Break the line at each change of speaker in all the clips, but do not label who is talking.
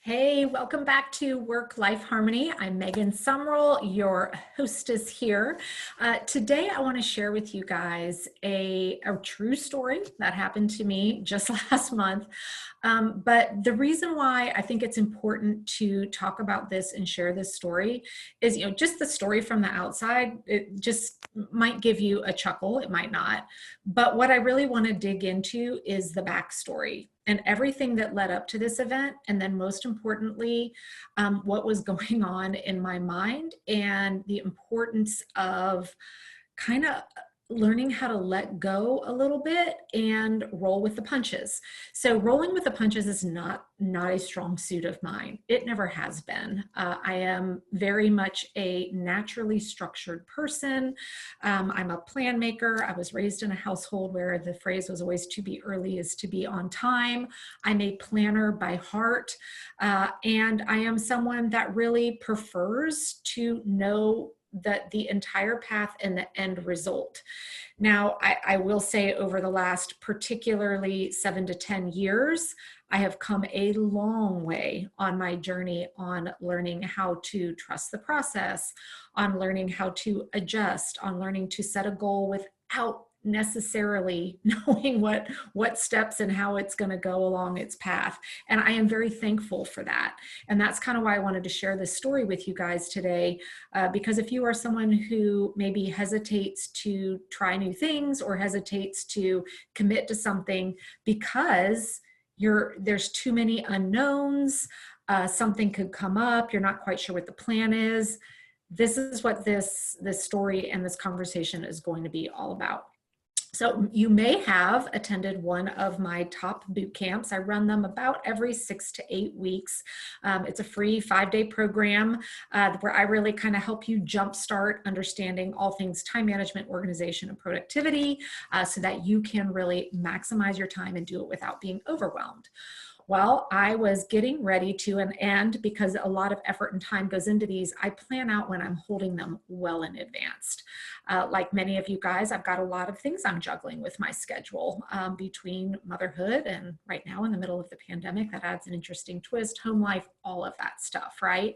Hey, welcome back to Work Life Harmony. I'm Megan Summerall, your hostess here. Today, I want to share with you guys a true story that happened to me just last month. But the reason why I think it's important to talk about this and share this story is, just the story from the outside, it just might give you a chuckle, it might not. But what I really want to dig into is the backstory and everything that led up to this event. And then most importantly, what was going on in my mind and the importance of kind of learning how to let go a little bit and roll with the punches. So rolling with the punches is not a strong suit of mine. It never has been. I am very much a naturally structured person. I'm a plan maker. I was raised in a household where the phrase was always to be early is to be on time. I'm a planner by heart. And I am someone that really prefers to know that the entire path and the end result. Now, I will say over the last particularly 7 to 10 years, I have come a long way on my journey on learning how to trust the process, on learning how to adjust, on learning to set a goal without necessarily knowing what steps and how it's going to go along its path. And I am very thankful for that. And that's kind of why I wanted to share this story with you guys today, because if you are someone who maybe hesitates to try new things or hesitates to commit to something because there's too many unknowns, something could come up, you're not quite sure what the plan is, this is what this story and this conversation is going to be all about. So you may have attended one of my top boot camps. I run them about every 6 to 8 weeks. It's a free 5-day program where I really kind of help you jumpstart understanding all things time management, organization, and productivity so that you can really maximize your time and do it without being overwhelmed. Well, I was getting ready to, and because a lot of effort and time goes into these, I plan out when I'm holding them well in advance. Like many of you guys, I've got a lot of things I'm juggling with my schedule between motherhood and right now in the middle of the pandemic, that adds an interesting twist, home life, all of that stuff, right?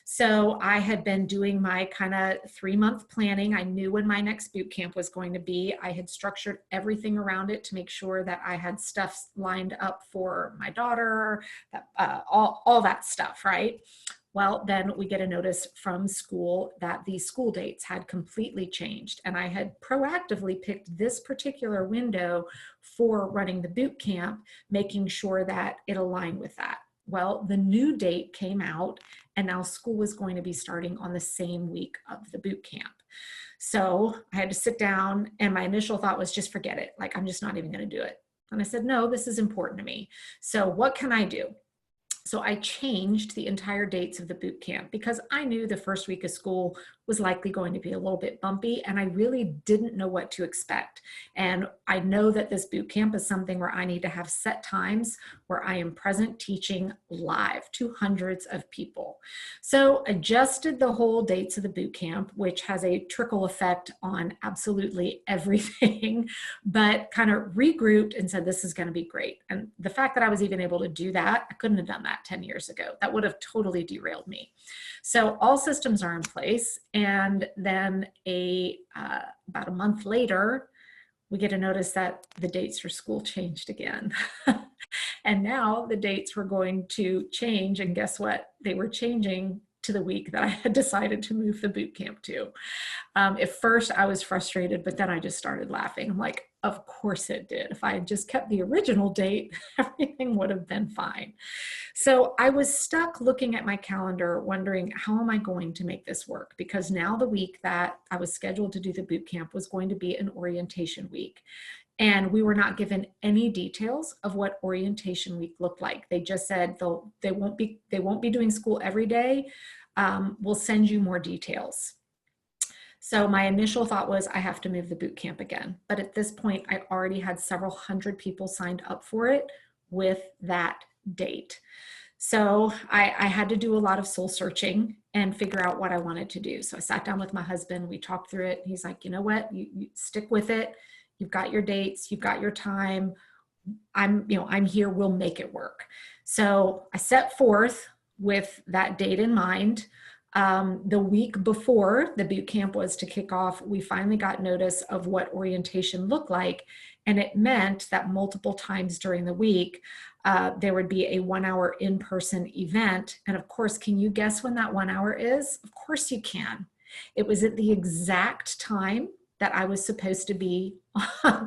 So I had been doing my kind of 3-month planning. I knew when my next boot camp was going to be. I had structured everything around it to make sure that I had stuff lined up for my daughter, that, all that stuff, right? Well, then we get a notice from school that the school dates had completely changed. And I had proactively picked this particular window for running the boot camp, making sure that it aligned with that. Well, the new date came out and now school was going to be starting on the same week of the boot camp. So I had to sit down and my initial thought was just forget it. Like, I'm just not even going to do it. And I said, no, this is important to me. So what can I do? So I changed the entire dates of the boot camp because I knew the first week of school was likely going to be a little bit bumpy and I really didn't know what to expect. And I know that this boot camp is something where I need to have set times where I am present teaching live to hundreds of people. So adjusted the whole dates of the boot camp, which has a trickle effect on absolutely everything, but kind of regrouped and said, this is going to be great. And the fact that I was even able to do that, I couldn't have done that 10 years ago. That would have totally derailed me. So all systems are in place. And then about a month later, we get a notice that the dates for school changed again. And now the dates were going to change. And guess what? They were changing to the week that I had decided to move the boot camp to. At first I was frustrated, but then I just started laughing. I'm like, of course it did. If I had just kept the original date, everything would have been fine. So I was stuck looking at my calendar, wondering, how am I going to make this work? Because now the week that I was scheduled to do the boot camp was going to be an orientation week. And we were not given any details of what orientation week looked like. They just said they won't be doing school every day. We'll send you more details. So my initial thought was I have to move the boot camp again. But at this point, I already had several hundred people signed up for it with that date. So I had to do a lot of soul searching and figure out what I wanted to do. So I sat down with my husband, we talked through it. He's like, you know what, you stick with it. You've got your dates, you've got your time. I'm here, we'll make it work. So I set forth with that date in mind. The week before the boot camp was to kick off, we finally got notice of what orientation looked like. And it meant that multiple times during the week, there would be a 1 hour in-person event. And of course, can you guess when that 1 hour is? Of course you can. It was at the exact time that I was supposed to be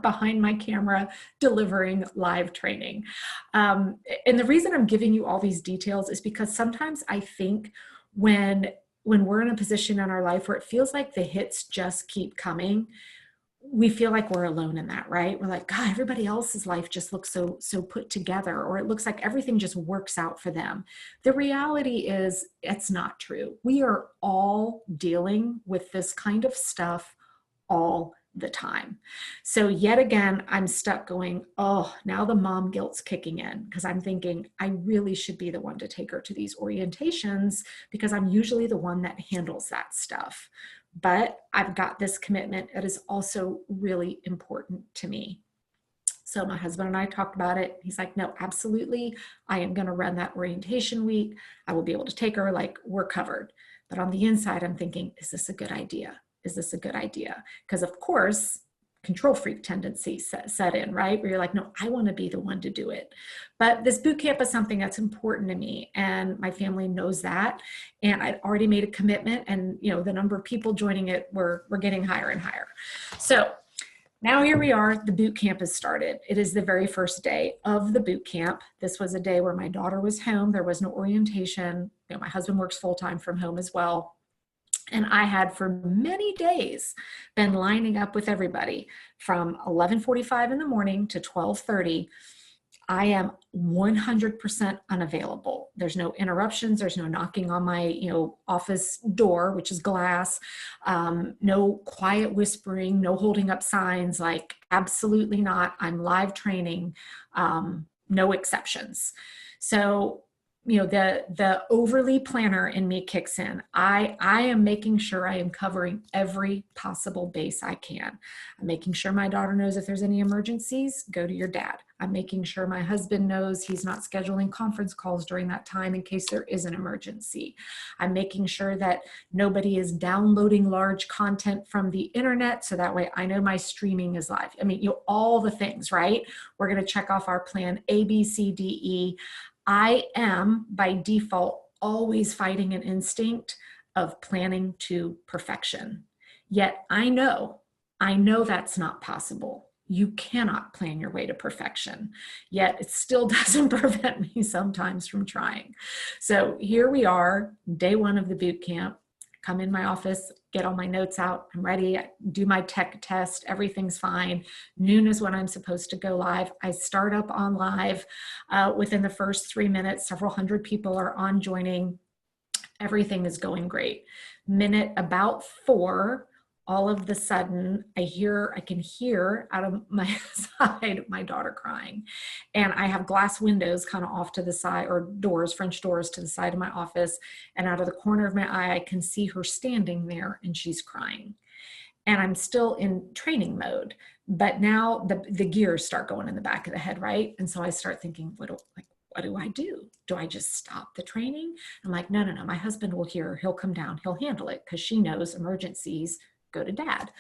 behind my camera delivering live training. And the reason I'm giving you all these details is because sometimes I think when we're in a position in our life where it feels like the hits just keep coming, we feel like we're alone in that, right? We're like, God, everybody else's life just looks so put together, or it looks like everything just works out for them. The reality is it's not true. We are all dealing with this kind of stuff all the time. So yet again, I'm stuck going, oh, now the mom guilt's kicking in, because I'm thinking I really should be the one to take her to these orientations because I'm usually the one that handles that stuff. But I've got this commitment that is also really important to me. So my husband and I talked about it. He's like, no, absolutely. I am going to run that orientation week. I will be able to take her, like, we're covered. But on the inside, I'm thinking, is this a good idea? Is this a good idea? Because of course, control freak tendency set in, right? Where you're like, no, I want to be the one to do it. But this boot camp is something that's important to me, and my family knows that. And I'd already made a commitment, and the number of people joining it were getting higher and higher. So now here we are, the boot camp has started. It is the very first day of the boot camp. This was a day where my daughter was home. There was no orientation. My husband works full-time from home as well. And I had for many days been lining up with everybody from 11:45 in the morning to 12:30. I am 100% unavailable. There's no interruptions. There's no knocking on my, office door, which is glass. No quiet whispering, no holding up signs, like absolutely not. I'm live training, no exceptions. So the overly planner in me kicks in. I am making sure I am covering every possible base I can. I'm making sure my daughter knows if there's any emergencies, go to your dad. I'm making sure my husband knows he's not scheduling conference calls during that time in case there is an emergency. I'm making sure that nobody is downloading large content from the internet, so that way I know my streaming is live. I mean, all the things, right? We're going to check off our plan A, B, C, D, E. I am, by default, always fighting an instinct of planning to perfection. Yet I know that's not possible. You cannot plan your way to perfection. Yet it still doesn't prevent me sometimes from trying. So here we are, day one of the boot camp. Come in my office, get all my notes out. I'm ready. I do my tech test. Everything's fine. Noon is when I'm supposed to go live. I start up on live. Within the first 3 minutes, several hundred people are on joining. Everything is going great. Minute about 4, all of the sudden, I can hear out of my side my daughter crying. And I have glass windows kind of off to the side, or doors, French doors to the side of my office. And out of the corner of my eye, I can see her standing there and she's crying. And I'm still in training mode, but now the gears start going in the back of the head, right? And so I start thinking, what do I do? Do I just stop the training? I'm like, no, my husband will hear, he'll come down, he'll handle it, because she knows emergencies go to dad.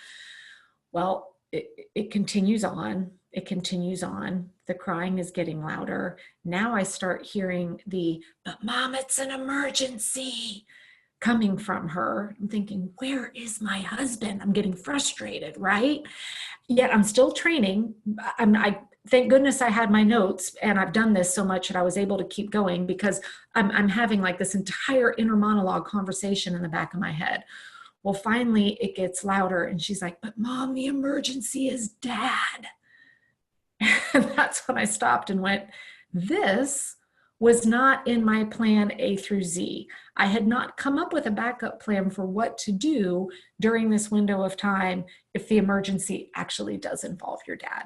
Well, it continues on. It continues on. The crying is getting louder. Now I start hearing but mom, it's an emergency, coming from her. I'm thinking, where is my husband? I'm getting frustrated, right? Yet I'm still training. Thank goodness I had my notes, and I've done this so much that I was able to keep going, because I'm having like this entire inner monologue conversation in the back of my head. Well, finally it gets louder and she's like, but mom, the emergency is dad. And that's when I stopped and went, this was not in my plan A through Z. I had not come up with a backup plan for what to do during this window of time if the emergency actually does involve your dad.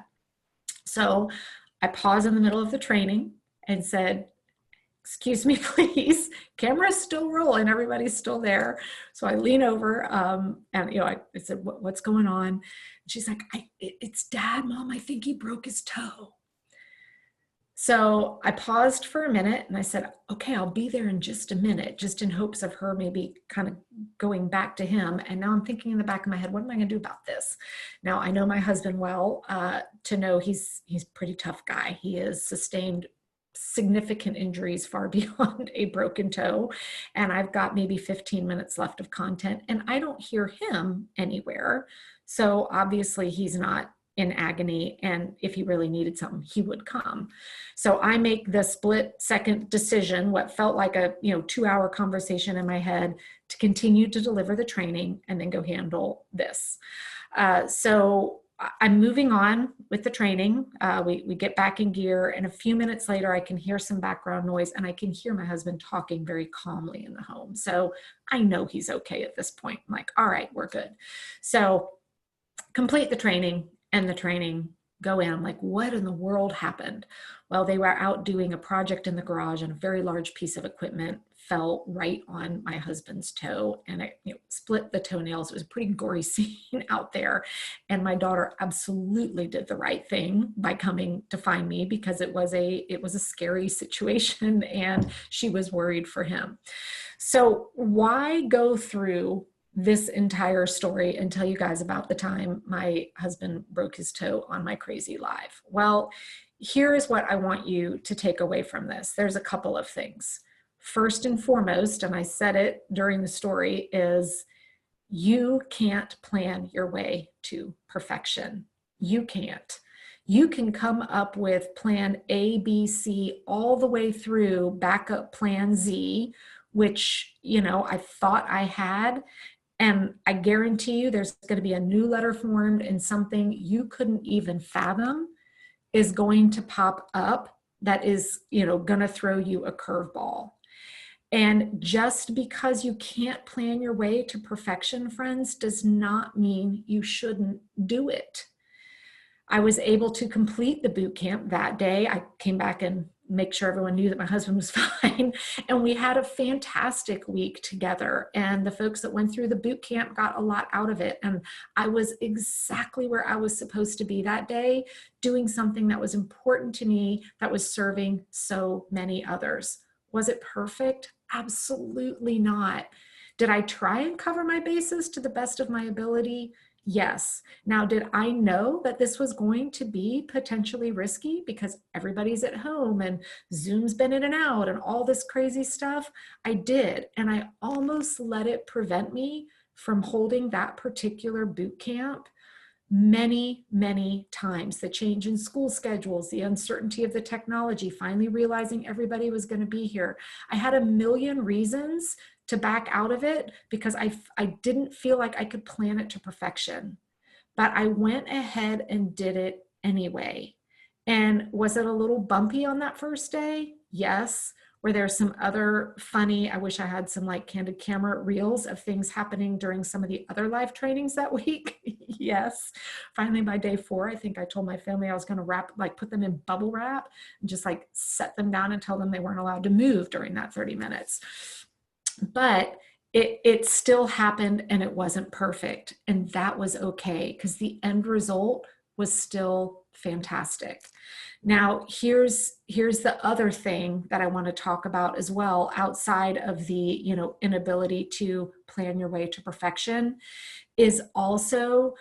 So I paused in the middle of the training and said, excuse me, please. Camera's still rolling. Everybody's still there. So I lean over and I said, what's going on? And she's like, it's dad, mom. I think he broke his toe. So I paused for a minute and I said, okay, I'll be there in just a minute, just in hopes of her maybe kind of going back to him. And now I'm thinking in the back of my head, what am I going to do about this? Now I know my husband well, to know he's a pretty tough guy. He has sustained significant injuries far beyond a broken toe. And I've got maybe 15 minutes left of content and I don't hear him anywhere. So obviously he's not in agony, and if he really needed something, he would come. So I make the split second decision, what felt like a 2-hour conversation in my head, to continue to deliver the training and then go handle this. So I'm moving on with the training. We get back in gear, and a few minutes later, I can hear some background noise, and I can hear my husband talking very calmly in the home. So I know he's okay at this point. I'm like, all right, we're good. So complete the training. And the training, go in. I'm like, what in the world happened? Well, they were out doing a project in the garage, and a very large piece of equipment fell right on my husband's toe, and it split the toenails. It was a pretty gory scene out there. And my daughter absolutely did the right thing by coming to find me, because it was a scary situation and she was worried for him. So why go through this entire story and tell you guys about the time my husband broke his toe on my crazy live? Well, here is what I want you to take away from this. There's a couple of things. First and foremost, and I said it during the story, is you can't plan your way to perfection. You can't. You can come up with plan A, B, C, all the way through backup plan Z, which, I thought I had. And I guarantee you there's going to be a new letter formed, and something you couldn't even fathom is going to pop up that is, going to throw you a curveball. And just because you can't plan your way to perfection, friends, does not mean you shouldn't do it. I was able to complete the boot camp that day. I came back and make sure everyone knew that my husband was fine. And we had a fantastic week together. And the folks that went through the boot camp got a lot out of it. And I was exactly where I was supposed to be that day, doing something that was important to me, that was serving so many others. Was it perfect? Absolutely not. Did I try and cover my bases to the best of my ability? Yes. Now, did I know that this was going to be potentially risky because everybody's at home and Zoom's been in and out and all this crazy stuff? I did. And I almost let it prevent me from holding that particular boot camp many, many times. The change in school schedules, the uncertainty of the technology, finally realizing everybody was going to be here. I had a million reasons to back out of it because I didn't feel like I could plan it to perfection. But I went ahead and did it anyway. And was it a little bumpy on that first day? Yes. Were there some other funny, I wish I had some like candid camera reels of things happening during some of the other live trainings that week? Yes. Finally, by day 4, I think I told my family I was going to put them in bubble wrap and just like set them down and tell them they weren't allowed to move during that 30 minutes. But it still happened, and it wasn't perfect. And that was okay, because the end result was still fantastic. Now, here's the other thing that I want to talk about as well, outside of the, inability to plan your way to perfection, is also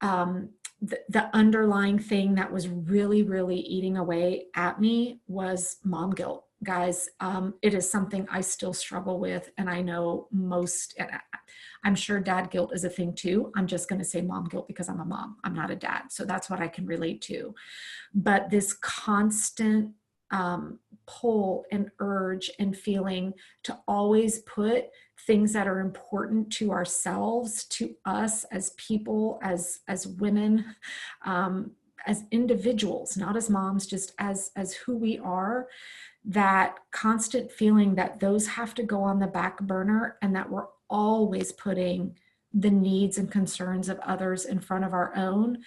the underlying thing that was really, really eating away at me was mom guilt. Guys, it is something I still struggle with, and I know I'm sure dad guilt is a thing too. I'm just going to say mom guilt because I'm a mom. I'm not a dad. So that's what I can relate to. But this constant pull and urge and feeling to always put things that are important to ourselves, to us as people, as women, as individuals, not as moms, just as who we are. That constant feeling that those have to go on the back burner, and that we're always putting the needs and concerns of others in front of our own,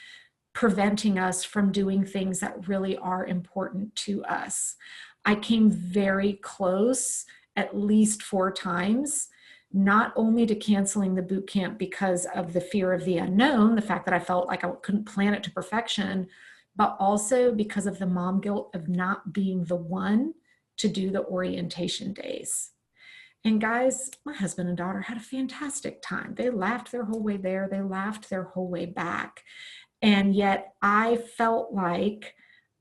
preventing us from doing things that really are important to us. I came very close at least 4 times, not only to canceling the boot camp because of the fear of the unknown, the fact that I felt like I couldn't plan it to perfection, but also because of the mom guilt of not being the one to do the orientation days. And guys, my husband and daughter had a fantastic time. They laughed their whole way there. They laughed their whole way back. And yet I felt like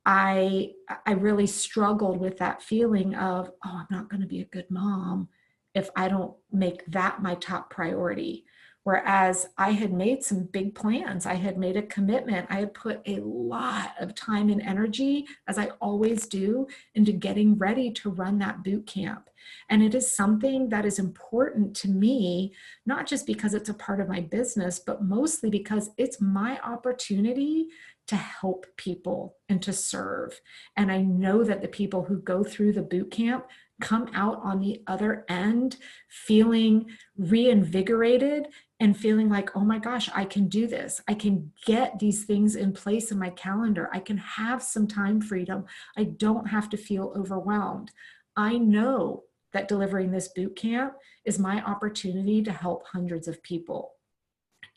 I really struggled with that feeling of, oh, I'm not going to be a good mom if I don't make that my top priority. Whereas I had made some big plans, I had made a commitment, I had put a lot of time and energy, as I always do, into getting ready to run that boot camp. And it is something that is important to me, not just because it's a part of my business, but mostly because it's my opportunity to help people and to serve. And I know that the people who go through the boot camp come out on the other end feeling reinvigorated and feeling like, oh my gosh, I can do this. I can get these things in place in my calendar. I can have some time freedom. I don't have to feel overwhelmed. I know that delivering this boot camp is my opportunity to help hundreds of people.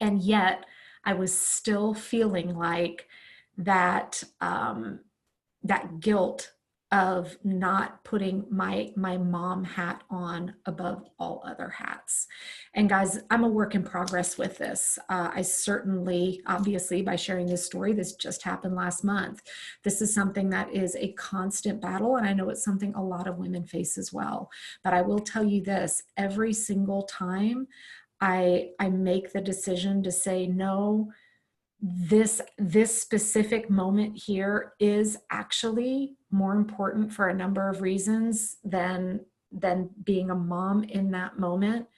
And yet I was still feeling like that, that guilt of not putting my mom hat on above all other hats. And guys, I'm a work in progress with this. I certainly, obviously, by sharing this story, this just happened last month. This is something that is a constant battle, and I know it's something a lot of women face as well. But I will tell you this, every single time I make the decision to say, no, this specific moment here is actually more important for a number of reasons than being a mom in that moment.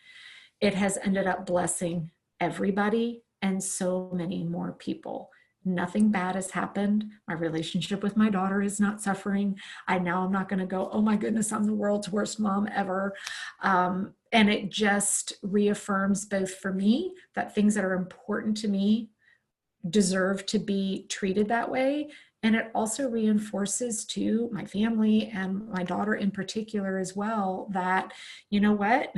It has ended up blessing everybody and so many more people. Nothing bad has happened. My relationship with my daughter is not suffering. I'm not going to go, oh my goodness, I'm the world's worst mom ever. And it just reaffirms both for me that things that are important to me deserve to be treated that way. And it also reinforces to my family and my daughter in particular as well that, you know what,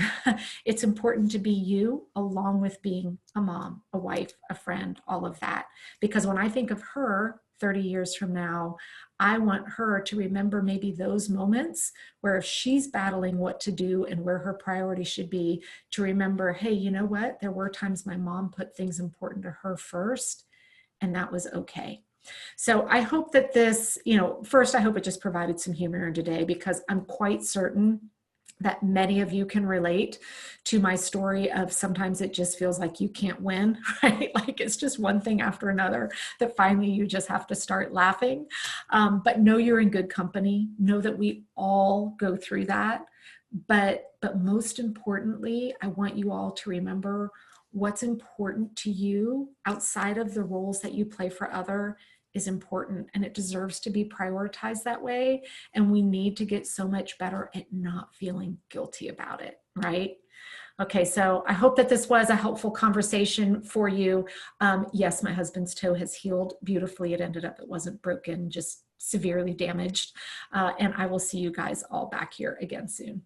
it's important to be you along with being a mom, a wife, a friend, all of that. Because when I think of her 30 years from now, I want her to remember maybe those moments where if she's battling what to do and where her priority should be, to remember, hey, you know what, there were times my mom put things important to her first, and that was okay. So I hope that this, first, I hope it just provided some humor today, because I'm quite certain that many of you can relate to my story of sometimes it just feels like you can't win, right? Like it's just one thing after another that finally you just have to start laughing. But know you're in good company. Know that we all go through that. But most importantly, I want you all to remember what's important to you outside of the roles that you play for other is important, and it deserves to be prioritized that way. And we need to get so much better at not feeling guilty about it, right? Okay, so I hope that this was a helpful conversation for you. Yes, my husband's toe has healed beautifully. It wasn't broken, just severely damaged. And I will see you guys all back here again soon.